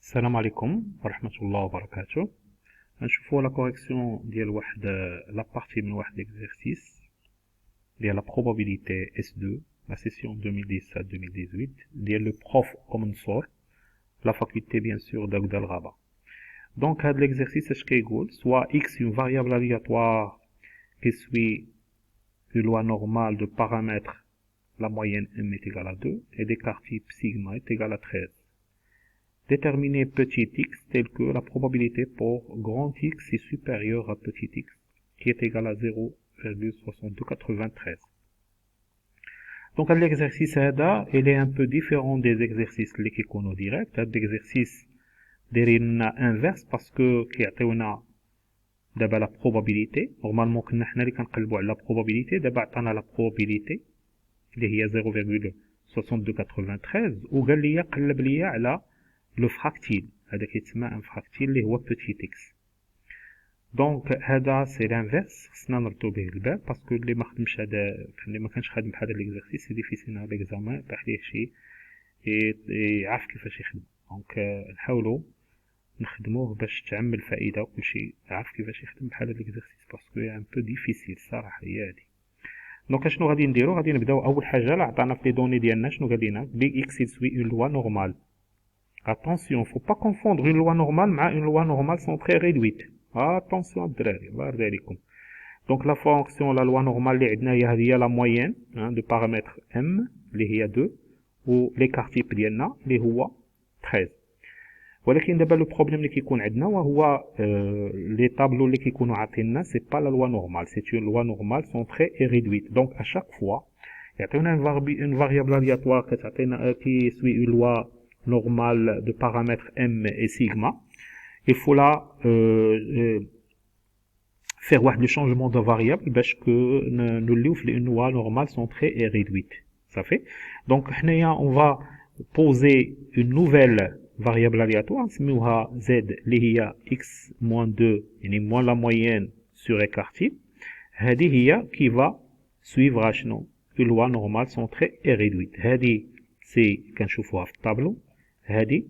السلام عليكم ورحمة الله وبركاته. غنشوفو لا كوريكسيون ديال واحد لا بارتي من واحد ليكزيرسيس ديال لا probabilité S2 la session 2017-2018 ديال لو بروف كومنسور la faculté bien sûr d'Agda el-Ghaba. Donc هاد l'exercice اش كيقول soit x une variable aléatoire qui suit une loi normale de paramètres la moyenne m est égale à 2 et d'écart type sigma est égal à 13. Déterminer petit x tel que la probabilité pour grand x est supérieure à petit x, qui est égal à 0,6293. Donc l'exercice هذا il est un peu différent des exercices اللي كيكونوا direct. هذا l'exercice دايرين inverse parce que كيعطيونا دابا la probabilité. Normalement كنا حنا اللي كنقلبوا على la probabilité، دابا عطانا la probabilité اللي هي 0,6293 وقال لي قلب لي على لو فراكتيل، هذا كيتسمى ان فراكتيل اللي هو بوتيت اكس. دونك هذا سي لانفيرس، خصنا نردو به البال باسكو اللي ما خدمش هذا، اللي ما كانش خادم بهذا ليكزارسيس سي ديفيسيل هذا ليكزامان طاح ليه شي يعرف كيفاش يخدم. دونك نحاولوا نخدموه باش تعم الفائده وكلشي عارف كيفاش يخدم بحال هذا ليكزارسيس باسكو ان بو ديفيسيل الصراحه هي هذه. دونك شنو غادي نديرو؟ غادي نبداو اول حاجه لا عطانا في لي دوني ديالنا شنو قال لنا بلي اكس يسوي اون لوا نورمال. Attention, faut pas confondre une loi normale avec une loi normale centrée réduite. Attention, donc la fonction, la loi normale, il y a la moyenne de paramètres m, il y a 2, ou l'écart type ديالنا اللي هو 13. ولكن دابا لو بروبليم اللي كيكون عندنا وهو لي طابلو اللي كيكونوا عاطيننا سي با لا لوا نورمال، سي اون لوا نورمال سونتري اي ريدويت. دونك ا شاك فوا يعطيونا اون فاريابل الياتوار كتعطينا كي سوي اون لوا normale de paramètres m et sigma. Il faut là faire le changement de variable parce que nous l'ouvre une loi normale centrée et réduite. Ça fait. Donc on va poser une nouvelle variable aléatoire, z اللي هي x moins 2 يعني moins la moyenne sur écart type. هذه هي qui va suivre une loi normale centrée et réduite. هذه سي كنشوفوها في الطابلو، هذه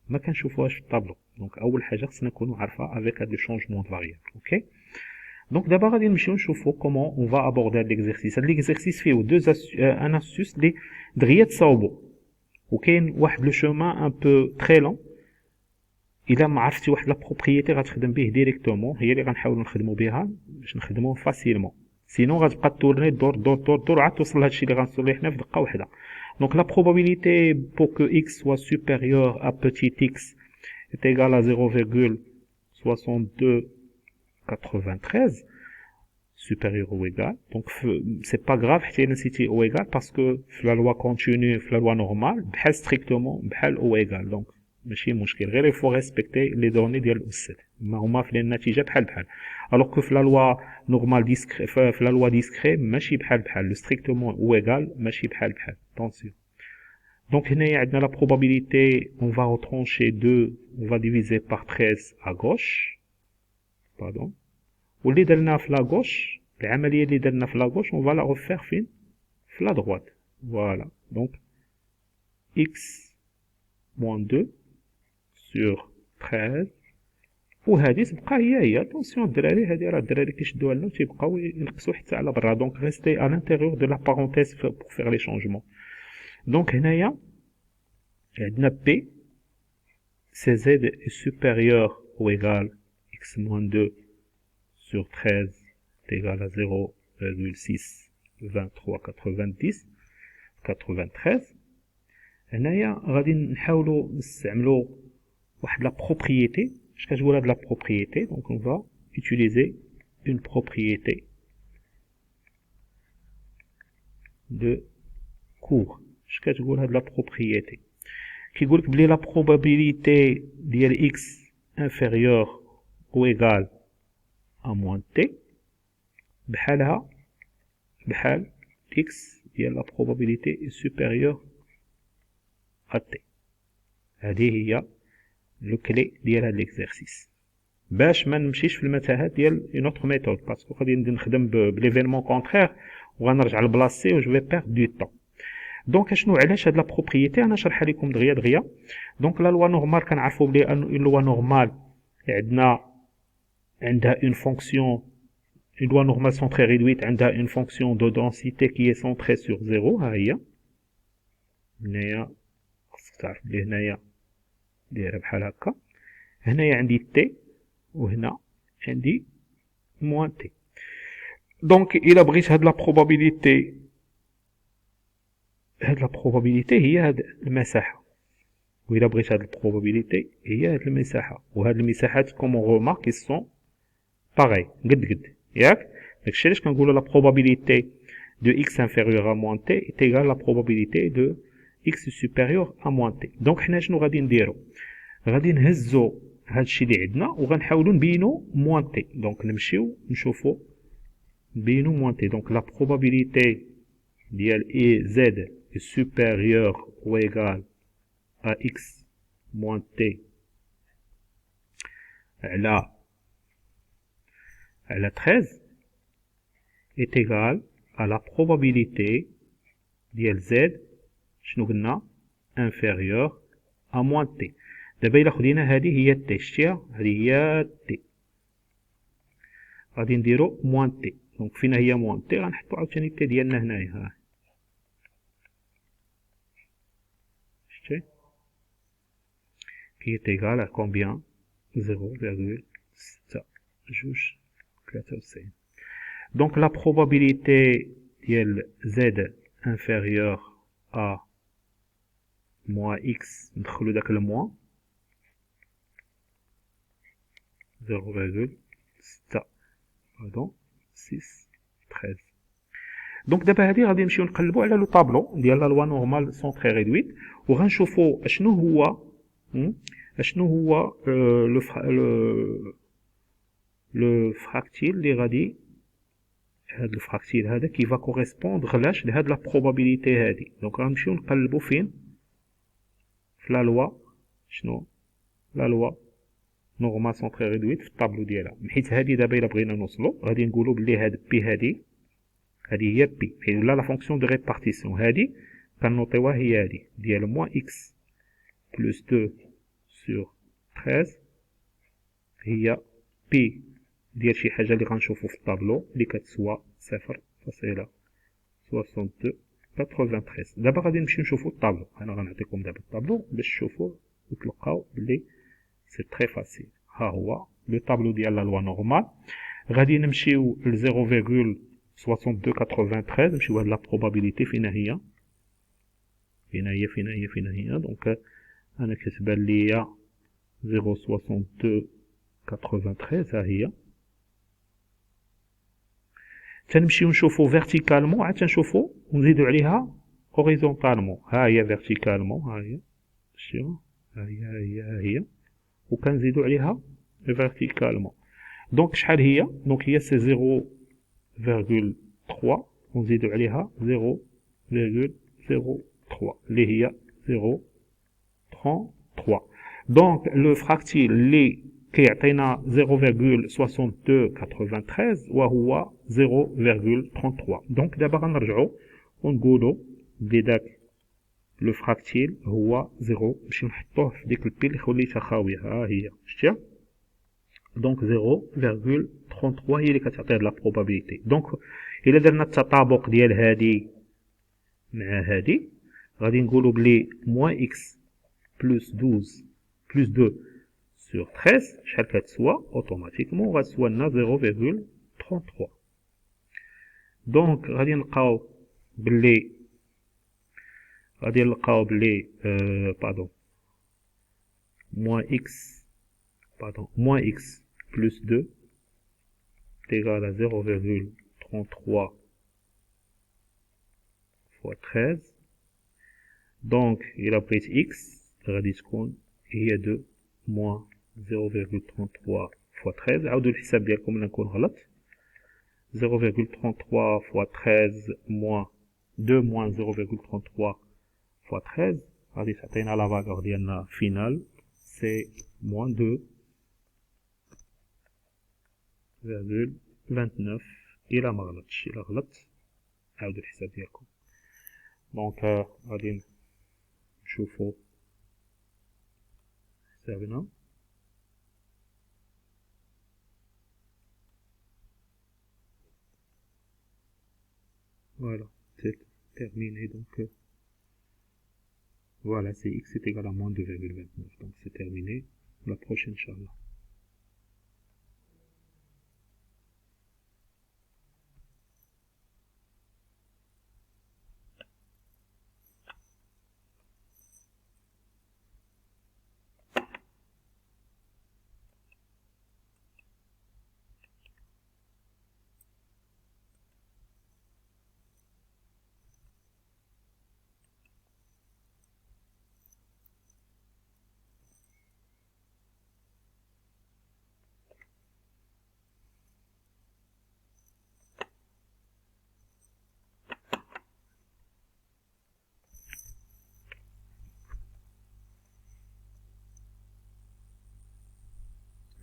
ما كنشوفوهاش في الطابلو. دونك اول حاجه خصنا نكونوا عارفه افيك هاد لو شونجمون دو فاريابل. اوكي دونك دابا غادي نمشيو نشوفو كومون اون فا ابوردي هاد ليكزارسيس. هاد ليكزارسيس فيه ان اسوس لي دغيا تصاوبو، وكاين واحد لو شومان ان بو تري لون. الا ما عرفتي واحد لا بروبريتي غتخدم به ديريكتومون، هي اللي غنحاولوا نخدموا بها باش نخدموه فاسيلمون، سينو غتبقى تورني دور دور دور دور عاد توصل لهادشي اللي غنوصلو ليه حنا في دقه واحده. Donc la probabilité pour que x soit supérieur à petit x est égale à 0,6293, supérieur ou égal. Donc c'est pas grave حتى cité ou égal parce que la loi continue, la loi normale, بحال strictement بحال ou égal. Donc ماشي مشكل، غير il faut respecter les données ديال الأستاذ، ما هما في النتيجة بحال بحال. alors que في la loi normale discret، في la loi discret ماشي بحال بحال، le strictement ou égal ماشي بحال بحال. attention. Donc هنايا عندنا la probabilité, on va retrancher 2, on va diviser par 13 à gauche. pardon. واللي درنا في la gauche، العملية اللي درنا في la gauche on va la refaire فين؟ في la droite. voilà. donc x moins 2 sur 13 وهذه تبقى هي. attention الدراري، هذه راه الدراري كيشدوها لنا وتيبقاو ينقصوا حتى على برا. donc restez à l'intérieur de la parenthèse pour faire les changements. donc هنايا عندنا P c'est z est supérieur ou égal x moins 2 sur 13 est égal à 0,62393. هنايا غادي نحاولوا نستعملوا واحد لا propriété. اش كتقول هاد لا propriété؟ donc on va utiliser une propriété de cours. اش كتقول هاد لا propriété؟ كيقول لك بلي لا probabilité ديال x inférieur ou égal à moins t بحالها بحال x ديال la probabilité est supérieure à t. هذه هي لو كلي ديال هاد ليكزارسيس باش ما نمشيش في المتاهات ديال اون اوتر ميثود، باسكو غادي نخدم بليفينمون كونترير وغنرجع لبلاصتي و جو في بيرد دو طون. دونك شنو علاش هاد لا بروبريتي انا شرحها لكم دغيا دغيا. دونك لا لوا نورمال كنعرفوا بلي ان لوا نورمال عندها اون فونكسيون. Une loi normale centrée réduite عندها une fonction de densité qui est centrée sur 0. ها هي هنايا خصك تعرف بلي هنايا دايره بحال هكا. هنايا عندي تي وهنا عندي موان تي. دونك الا بغيت هاد لا بروبابيليتي، هاد لا بروبابيليتي هي هاد المساحه، وإلا بغيت هاد البروبابيليتي هي هاد المساحه، وهاد المساحات كومون رومارك ils sont pareil قد ياك. داكشي علاش كنقولوا لا probabilité de x inférieur à moins t est égale à la probabilité de x supérieur à moins t. دونك حنا شنو غادي نديرو؟ غادي نهزو هادشي اللي عندنا وغنحاولوا نبينو moins t. دونك نمشيو نشوفو نبينو moins t. دونك la probabilité ديال e z est supérieure ou égale à x moins t على 13 est égal à la probabilité ديال z شنو قلنا inférieur à moins t. دابا الا خدينا هذه هي t، شتيها هذه هي t، غادي نديرو moins t. دونك فين هي moins t؟ غنحطو عاوتاني t ديالنا هنايا، ها شتي qui est égal à combien 0,693. Donc la probabilité ديال z inférieur à moins x، ندخلو داك الموا 0,613. دونك دابا هادي غادي نمشيو نقلبو على لو طابلو ديال لا لوا نورمال سونطري ريدويت، وغنشوفو اشنو هو لو فراكتيل اللي غادي، هاد الفراكتيل هذا كي فا كوريسبوندغ لاش لهاد لا بروبابيليتي هادي. دونك غنمشيو نقلبو فين؟ في لا لوا شنو؟ لا لوا نورمال سونطري ريدويت في الطابلو ديالها. حيت هادي دابا الا بغينا نوصلو غادي نقولو بلي هاد بي هادي هي بي، ولا لا فونكسيون دو ريبارتيسيون هادي كنوطيوها هي هادي ديال موان اكس بلس 2 sur 13 هي بي ديال شي حاجه اللي غنشوفو في الطابلو اللي كتسوى 0.6293. دابا غادي نمشيو نشوفو الطابلو. انا غنعطيكم دابا الطابلو باش تشوفو وتلقاو بلي سي تري فاسيل. ها هو لو طابلو ديال لا لوا نورمال. غادي نمشيو ل 0.6293، نمشيو لهاد لا بروبابيليتي فين هي دونك انا كتبان ليا 0.6293 ها هي. تنمشيو نشوفو فيرتيكالمون، عاد تنشوفو ونزيدو عليها هوريزونطالمون. ها هي فيرتيكالمون، ها هي شتيو، ها هي وكنزيدو عليها فيرتيكالمون. دونك شحال هي؟ دونك هي سي 0.3 ونزيدو عليها 0.03 اللي هي 0.33. دونك لو فراكتيل اللي كيعطينا 0.6293 وهو 0.33. دونك دابا غنرجعو ونقولو بلي داك لو فراكتيل هو 0. نمشيو نحطوه في ديك البي اللي خليتها خاويه، ها هي شتيها. دونك 0.33 هي اللي كتعطي هاد لا بروبابيليتي. دونك الا درنا التطابق ديال هادي مع هادي غادي نقولو بلي موان اكس بلس 12 بلس 2 sur 13 شحال كتسوى؟ اوتوماتيكمون غتسوى لنا 0.33. دونك غادي نلقاو بلي موان اكس بلس 2 égal à 0.33 fois 13. دونك إلا بغيت إكس غادي تكون هي 2 موان 0.33 fois 13. عاودو الحساب ديالكم لا نكون غلط. 0.33 fois 13 moins 2 moins 0.33 fois 13 غادي تعطينا لا فالور ديالنا فينال سي moins 2.29. إلا ما غلطش، إلا غلط عاودو الحساب ديالكم. دونك غادي نشوفو حسابنا. Voilà, c'est terminé. Donc, voilà, c'est x est égal à moins 2,29. Donc, c'est terminé. La prochaine, Inch'Allah.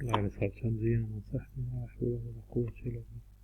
لا، أنا صار مزيان، صح، لا حول ولا قوة إلا بالله.